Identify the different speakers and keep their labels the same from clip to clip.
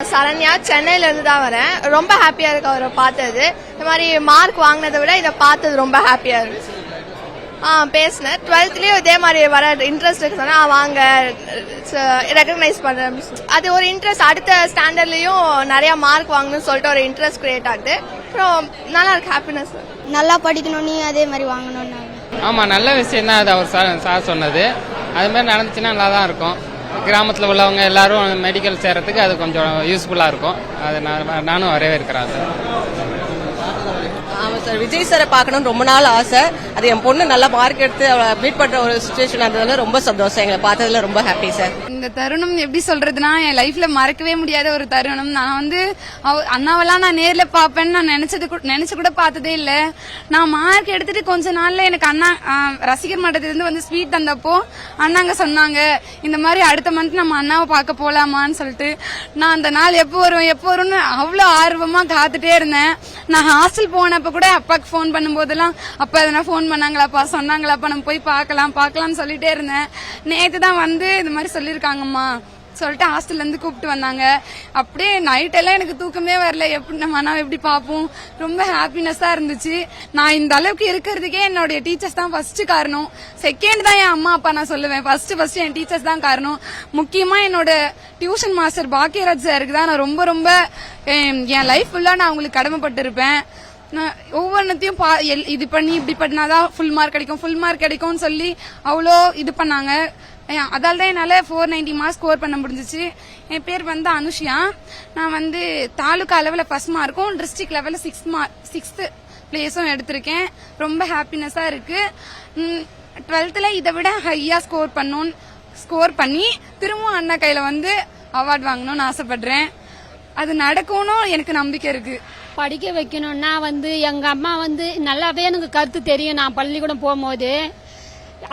Speaker 1: சரண்யா, சென்னையில இருந்து தான் வரேன். ரொம்ப ஹாப்பியா இருக்கு அவரை பார்த்தது. இந்த மாதிரி மார்க் வாங்கினதை விட இதை பார்த்தது ரொம்ப ஹாப்பியா இருக்கு. பேசினேன். 12th இதே மாதிரி வர இன்ட்ரெஸ்ட் இருக்கு சொன்னா வாங்க ரெகக்னைஸ் பண்றேன். அது ஒரு இன்ட்ரெஸ்ட். அடுத்த ஸ்டாண்டர்ட்லயும் நிறைய மார்க் வாங்கணும்னு சொல்லிட்டு ஒரு இன்ட்ரெஸ்ட் கிரியேட் ஆகுது. அப்புறம் நல்லா இருக்கு, ஹாப்பினஸ்.
Speaker 2: நல்லா படிக்கணும், நீ அதே மாதிரி வாங்கணும்.
Speaker 3: ஆமா, நல்ல விஷயம் தான் அது அவர் சார் சொன்னது. அது மாதிரி நடந்துச்சுன்னா நல்லா தான் இருக்கும். கிராமத்தில் உள்ளவங்க எல்லாரும் மெடிக்கல் சேர்றதுக்கு அது கொஞ்சம் யூஸ்ஃபுல்லாக இருக்கும். அது நானும் வரவேற்கிறேன்.
Speaker 4: ஆமாம் சார், விஜய் சாரை பார்க்கணும்னு ரொம்ப நாள் ஆசை. அது என் பொண்ணு நல்ல மார்க் எடுத்து மீட் பண்ற ஒரு சுச்சுவேஷன் இருந்ததுல ரொம்ப சந்தோஷம். எங்களை பார்த்ததுல ரொம்ப ஹாப்பி சார்.
Speaker 5: இந்த தருணம் எப்படி சொல்றதுன்னா, என் லைஃப்ல மறக்கவே முடியாத ஒரு தருணம். நான் அண்ணாவெல்லாம் நான் நேர்ல பாப்பேன்னு நான் நினைச்சு கூட பார்த்ததே இல்ல. நான் மார்க் எடுத்துட்டு கொஞ்ச நாள்ல எனக்கு அண்ணா ரசிகர் மன்றத்துல இருந்து ஸ்வீட் தந்தப்போ அண்ணாங்க சொன்னாங்க, இந்த மாதிரி அடுத்த மந்த் நம்ம அண்ணாவை பார்க்க போலாமான்னு சொல்லிட்டு. நான் அந்த நாள் எப்போ வரும்னு அவ்வளவு ஆர்வமா காத்துட்டே இருந்தேன். நான் ஹாஸ்டல் போனப்ப கூட அப்பாக்கு போன் பண்ணும் போதெல்லாம், அப்பா எதனா போன் பண்ணாங்களாப்பா, சொன்னாங்களாப்பா, நம்ம போய் பார்க்கலாம்னு சொல்லிட்டே இருந்தேன். நேத்து தான் இந்த மாதிரி சொல்லிருக்காங்கம்மா சொல்லிட்டு ஹாஸ்டல்ல இருந்து கூப்பிட்டு வந்தாங்க. அப்படியே நைட் எல்லாம் எனக்கு தூக்கமே வரல. எப்படி நம்ம அண்ணாவை எப்படி பார்ப்போம், ரொம்ப ஹாப்பினஸா இருந்துச்சு. நான் இந்த அளவுக்கு இருக்கிறதுக்கே என்னுடைய டீச்சர்ஸ் தான் ஃபர்ஸ்ட் காரணம். செகண்ட் தான் என் அம்மா அப்பா நான் சொல்லுவேன். ஃபர்ஸ்ட் என் டீச்சர்ஸ் தான் காரணம். முக்கியமா என்னோட டியூஷன் மாஸ்டர் பாக்கியராஜ் சாருக்கு தான் நான் ரொம்ப ரொம்ப என் லைஃப் ஃபுல்லா நான் அவங்களுக்கு கடமைப்பட்டு இருப்பேன். ஒவ்வொன்றத்தையும் இது பண்ணி இப்படி பண்ணாதான் ஃபுல் மார்க் கிடைக்கும்னு சொல்லி அவ்வளோ இது பண்ணாங்க. அதால தான் என்னால 490 மார்க்ஸ் ஸ்கோர் பண்ண முடிஞ்சிச்சு. என் பேர் அனுஷியா. நான் தாலுகா லெவலில் ஃபர்ஸ்ட் மார்க்கும் டிஸ்ட்ரிக்ட் லெவலில் 6th பிளேஸும் எடுத்திருக்கேன். ரொம்ப ஹாப்பினஸா இருக்கு. 12th இதை விட ஹையா ஸ்கோர் பண்ணி திரும்பவும் அண்ணா கையில அவார்ட் வாங்கணும்னு ஆசைப்படுறேன். அது நடக்கும்னு எனக்கு நம்பிக்கை இருக்கு.
Speaker 6: படிக்க வைக்கணும்னா எங்க அம்மா நல்லாவே எனக்கு கருத்து தெரியும். நான் பள்ளிக்கூடம் போகும்போது,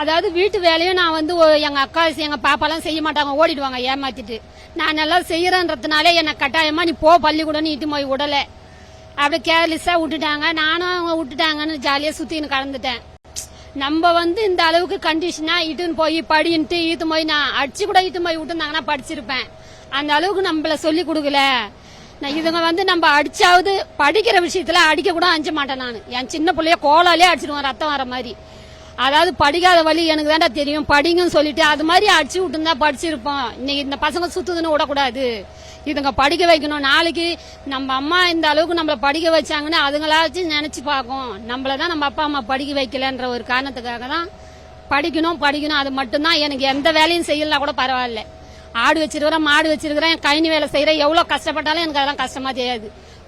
Speaker 6: அதாவது வீட்டு வேலையும் நான் எங்க அக்கா எங்க பாப்பாலாம் செய்ய மாட்டாங்க, ஓடிடுவாங்க ஏமாத்திட்டு. நான் நல்லா செய்யறேன்றதுனாலே என்னை கட்டாயமா நீ போ பள்ளிக்கூடம் இட்டு போய் விடல. அப்படி கேர்லெஸ்ஸா விட்டுட்டாங்க. நானும் அவங்க விட்டுட்டாங்கன்னு ஜாலியா சுத்தின்னு கலந்துட்டேன். நம்ம இந்த அளவுக்கு கண்டிஷனா இட்டுன்னு போய் படின்ட்டு ஈத்து போய் நான் அடிச்சு கூட ஈத்து போய் விட்டுருந்தாங்கன்னா படிச்சிருப்பேன். அந்த அளவுக்கு நம்மள சொல்லி கொடுக்கல. இதுங்க நம்ம அடிச்சாவது படிக்கிற விஷயத்துல அடிக்க கூட அஞ்ச மாட்டேன். நான் என் சின்ன பிள்ளைய கோலாலே அடிச்சிடுவேன், ரத்தம் வர மாதிரி. அதாவது படிக்காத வழி எனக்கு தாண்டா தெரியும், படிங்கன்னு சொல்லிட்டு அது மாதிரி அடிச்சு விட்டுருந்தா படிச்சிருப்போம். இன்னைக்கு இந்த பசங்க சுத்துதுன்னு விடக்கூடாது, இதுங்க படிக்க வைக்கணும். நாளைக்கு நம்ம அம்மா இந்த அளவுக்கு நம்மள படிக்க வச்சாங்கன்னு அதுங்களாச்சும் நினைச்சு பார்க்கும். நம்மளதான் நம்ம அப்பா அம்மா படிக்க வைக்கலன்ற ஒரு காரணத்துக்காக தான் படிக்கணும். அது மட்டும்தான். எனக்கு எந்த வேலையும் செய்யலாம் கூட பரவாயில்ல. ஆடு வச்சிருக்கிறேன், மாடு வச்சிருக்கிறேன், கைனி வேலை செய்யறேன். எவ்வளவு கஷ்டப்பட்டாலும் எனக்கு அதெல்லாம் கஷ்டமா தெரியாது.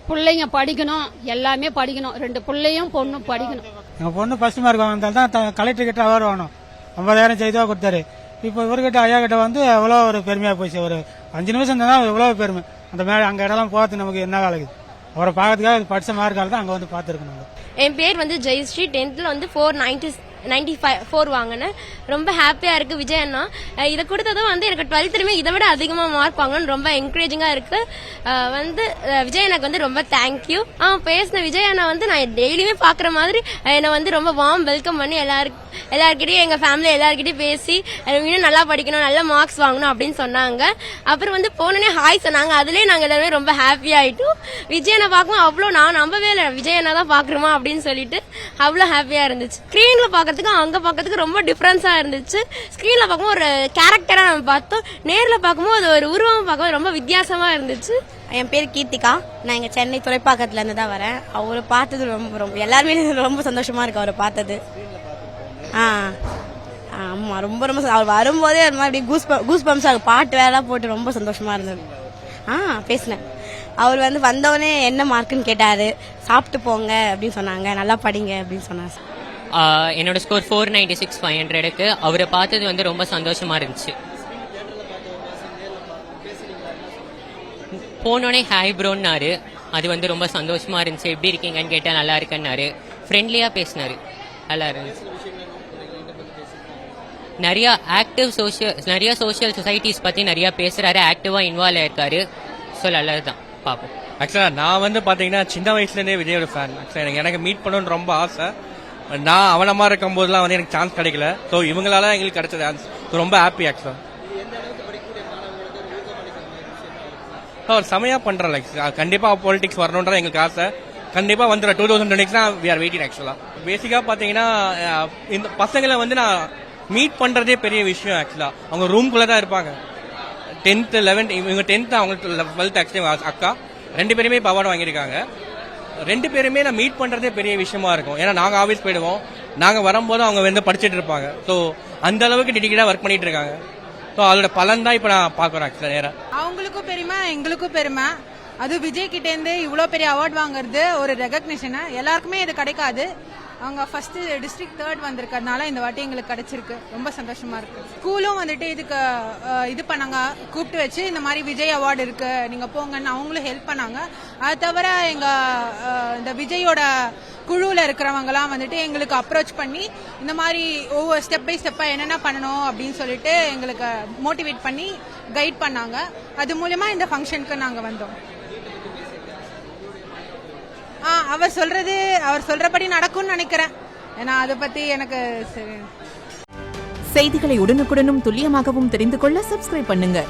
Speaker 6: பிள்ளைங்க படிக்கணும், எல்லாமே படிக்கணும். 2 பிள்ளையும் பொண்ணும் படிக்கணும்.
Speaker 7: எங்க பொண்ணு ஃபர்ஸ்ட் மார்க் வாங்கினால்தான் கலெக்டர் கிட்ட அவார்டு வாங்கணும். 50,000 செய்தா கொடுத்தாரு. இப்போ இவர்கிட்ட ஐயா கிட்ட எவ்வளோ ஒரு பெருமையா போச்சு. ஒரு 5 நிமிஷம் தான் எவ்வளவு பெருமை. அந்த மேலே அங்க இடம்லாம் போகிறது நமக்கு என்ன வேலைக்கு. அவரை பார்க்கறதுக்காக படிச்ச மார்க்கால தான் அங்க பார்த்துருக்கணும்.
Speaker 8: என் பேர் ஜெயஸ்ரீ. 10th 494 வாங்கினேன். ரொம்ப ஹாப்பியா இருக்கு. விஜய் அண்ணா இதை கொடுத்ததும் எனக்கு 12th இதை விட அதிகமா மார்க் வாங்கணும்னு ரொம்ப என்கரேஜிங்கா இருக்கு. விஜய் அண்ணாக்கு ரொம்ப தேங்க்யூ. பேசின விஜய் அண்ணா நான் டெய்லியுமே பாக்குற மாதிரி என்னை ரொம்ப வார்ம் வெல்கம் பண்ணி எல்லாருக்கிட்டையும் எங்க ஃபேமிலி எல்லாருக்கிட்டையும் பேசி இன்னும் நல்லா படிக்கணும், நல்ல மார்க்ஸ் வாங்கணும் அப்படின்னு சொன்னாங்க. அப்புறம் போனோடனே ஹாய் சொன்னாங்க. அதுலயே நாங்க எல்லாருமே ரொம்ப ஹாப்பி ஆயிட்டோம். விஜய் அண்ணா பார்க்கும் அவ்வளவு நான் நம்பவே இல்லை, விஜய் அண்ணா தான் பாக்குறோமா அப்படின்னு சொல்லிட்டு அவ்வளவு ஹாப்பியா இருந்துச்சு. ஸ்கிரீன்ல பாக்கிறதுக்கு அங்க பாக்கிறதுக்கு ரொம்ப டிஃபரன்ஸா இருந்துச்சு. ஸ்கிரீன்ல பார்க்கும்போது ஒரு கேரக்டரா நம்ம பார்த்தோம், நேர்ல பார்க்கும்போது அது ஒரு உருவம் பார்க்கும்போது ரொம்ப வித்தியாசமா இருந்துச்சு.
Speaker 9: என் பேர் கீர்த்திகா. நான் இங்க சென்னை துறைப்பாக்கத்துல இருந்து தான் வரேன். அவரை பார்த்தது ரொம்ப எல்லாருமே ரொம்ப சந்தோஷமா இருக்கு அவரை பார்த்தது. ஆமா, ரொம்ப அவர் வரும்போதே அந்த மாதிரி கூஸ் பம்ப்ஸ் பாட்டு வேலை போட்டு ரொம்ப சந்தோஷமா இருந்தது. பேசினேன். அவர் வந்தவொடனே என்ன மார்க்குன்னு கேட்டாரு. சாப்பிட்டு போங்க அப்படின்னு சொன்னாங்க, நல்லா படிங்க அப்படின்னு சொன்னாங்க.
Speaker 10: என்னோட ஸ்கோர் 496/500க்கு அவரை பார்த்தது ரொம்ப சந்தோஷமா இருந்துச்சு. போனோடனே ஹாய் ப்ரோன்னாரு. அது ரொம்ப சந்தோஷமா இருந்துச்சு. எப்படி இருக்கீங்கன்னு கேட்டா நல்லா இருக்குன்னாரு. ஃப்ரெண்ட்லியா பேசினாரு, நல்லா இருந்துச்சு. நிறைய சோஷியல் சொசைட்டிஸ் பத்தி நிறைய பேசுறாரு, ஆக்டிவா இன்வால்வ் ஆயிருக்காரு. ஸோ நல்லதுதான், பார்ப்போம்.
Speaker 11: ஆக்சுவலா நான் பாத்தீங்கன்னா சின்ன வயசுல இருந்தே விஜயோட ஃபேன். எனக்கு மீட் பண்ணணும்னு ரொம்ப ஆசை. நான் அவனமா இருக்கும் போதெல்லாம் எனக்கு சான்ஸ் கிடைக்கல. ஸோ இவங்களால எங்களுக்கு கிடைச்ச சான்ஸ் ரொம்ப ஹாப்பி. ஆக்சுவலா ஸோ அவர் செமையாக பண்ணுற லைக் கண்டிப்பாக பாலிடிக்ஸ் வரணுன்றது எங்களுக்கு ஆசை. கண்டிப்பாக வந்துடும் 2026 தான் வி ஆர் வெயிட்டிங். ஆக்சுவலாக பேசிக்காக பார்த்தீங்கன்னா இந்த பசங்களை வந்து நான் மீட் பண்ணுறதே பெரிய விஷயம். ஆக்சுவலாக அவங்க ரூம்குள்ளே தான் இருப்பாங்க. 10th 11th இவங்க 10th அவங்க 12th ஆக்சுவலி அக்கா 2 பேருமே இப்போ அவார்டு வாங்கியிருக்காங்க. 2 பேருமே நான் மீட் பண்ணுறதே பெரிய விஷயமா இருக்கும். ஏன்னா நாங்கள் ஆஃபீஸ் போயிடுவோம், நாங்கள் வரும்போது அவங்க வந்து படிச்சுட்டு இருப்பாங்க. ஸோ அந்த அளவுக்கு டெடிக்கேட்டாக ஒர்க் பண்ணிட்டு இருக்காங்க. ஸோ அதோட பலன் தான் இப்போ நான் பார்க்குறேன். ஆக்சுவலாக நேராக
Speaker 5: அவங்களுக்கும் பெருமை எங்களுக்கும் பெருமை. அது விஜய் கிட்டேருந்து இவ்வளோ பெரிய அவார்ட் வாங்குறது ஒரு ரெகக்னிஷனு. எல்லாருக்குமே இது கிடைக்காது. அவங்க ஃபர்ஸ்ட் டிஸ்ட்ரிக்ட் 3rd வந்திருக்கிறதுனால இந்த வாட்டி எங்களுக்கு கிடைச்சிருக்கு. ரொம்ப சந்தோஷமா இருக்கு. ஸ்கூலும் வந்துட்டு இதுக்கு இது பண்ணாங்க, கூப்பிட்டு வச்சு இந்த மாதிரி விஜய் அவார்டு இருக்கு நீங்க போங்கன்னு அவங்களும் ஹெல்ப் பண்ணாங்க. அது தவிர எங்க இந்த விஜயோட குழுவில் இருக்கிறவங்கலாம் வந்துட்டு எங்களுக்கு அப்ரோச் பண்ணி இந்த மாதிரி ஒவ்வொரு ஸ்டெப் பை ஸ்டெப்பாக என்னென்ன பண்ணணும் அப்படின்னு சொல்லிட்டு எங்களுக்கு மோட்டிவேட் பண்ணி கைட் பண்ணாங்க. அது மூலமா இந்த ஃபங்க்ஷனுக்கு நாங்கள் வந்தோம். அவர் சொல்றபடி நடக்கும்னு நினைக்கிறேன். ஏன்னா அதை பத்தி எனக்கு சரி.
Speaker 12: செய்திகளை உடனுக்குடனும் துல்லியமாகவும் தெரிந்து கொள்ள சப்ஸ்கிரைப் பண்ணுங்க.